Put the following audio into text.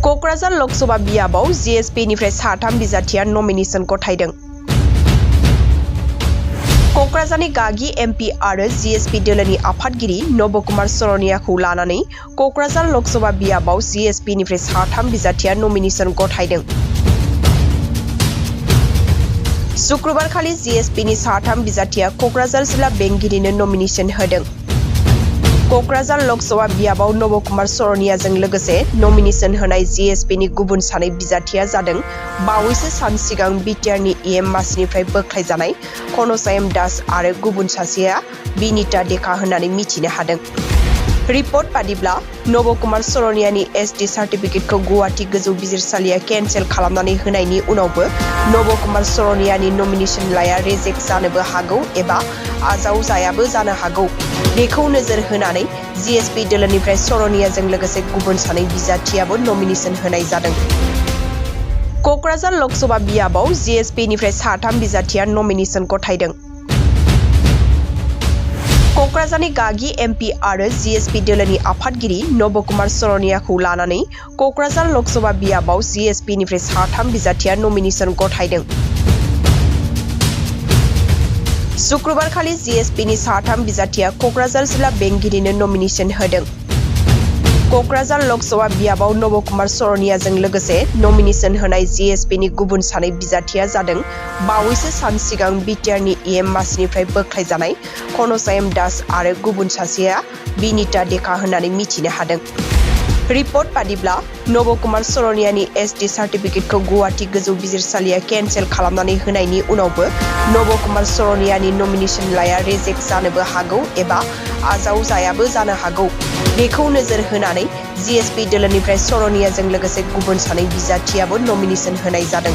Kokrajhar Lok Sabha बियाबाव GSP निफ्राय साथाम बिजाथिया nomination गथायदों। क'क्राझारनि गागि MP आरो GSP दोलोनि आफादगिरि नबकुमार सरनियाखौ लानानै क'क्राझार लकसभा बियाबाव GSP निफ्राय साथाम बिजाथिया नमिनेशन गथायदों। शुक्रबारखालि GSP नि साथाम बिजाथिया क'क्राझार जिल्ला बेंगिरिनो नमिनेशन होदों। क'क्राझार लकसभा बियाबाव नबकुमार सरनियाजों लोगोसे नमिनेशन होनाय GSP नि गुबुन सानै बिजाथिया जादों बावैसो सान सिगां बिटिआरनि EM मासिनिफ्राय बोख्लायजानाय खनसायम दास आरो गुबुन सासेया बिनिता डेका होननानै मिथिनो हादों। रिपर्ट बादिब्ला नबकुमार सरनियानि SD सार्टिफिकेटखौ गुवाहाटी गोजौ बिजिरसालिया केन्सेल खालामनानै होनायनि उनावबो नबकुमार सरनियानि नमिनेशन लाया रिजेक्ट जानोबो हागौ एबा आजावजायाबो जानो हागौ। बेखौ नोजोर होनानै GSP दोलोनिफ्राय सरनियाजों लोगोसे गुबुन सानै बिजाथियाबो नमिनेशन होनाय जादों। क'क्राझार लकसभा बियाबाव GSP निफ्राय साथाम बिजाथिया नमिनेशन गथायदों। क'क्राझारनि गागि MP आरो GSP दोलोनि आफादगिरि नबकुमार सरनियाखौ लानानै क'क्राझार लकसभा बियाबाव GSP निफ्राय साथाम बिजाथिया नमिनेशन गथायदों। शुक्रबारखालि GSP नि साथाम बिजाथिया क'क्राझार जिल्ला बेंगिरिनो नमिनेशन होदों। क'क्राझार लकसभा बियाबाव नबकुमार सरनियाजों लोगोसे नमिनेशन होनाय GSP नि गुबुन सानै बिजाथिया जादों बावैसो सान सिगां बिटिआरनि EM मासिनिफ्राय बोख्लायजानाय खनसायम दास आरो गुबुन सासेया बिनिता डेका होननानै मिथिनो हादों। रिपर्ट बादिब्ला नबकुमार सरनियानि SD सार्टिफिकेटखौ गुवाहाटी गोजौ बिजिरसालिया केन्सेल खालामनानै होनायनि उनावबो नबकुमार सरनियानि नमिनेशन लाया रिजेक्ट जानोबो हागौ एबा आजावजायाबो जानो हागौ। बेखौ नोजोर होनानै GSP दोलोनिफ्राय सरनियाजों लोगोसे गुबुन सानै बिजाथियाबो नमिनेशन होनाय जादों।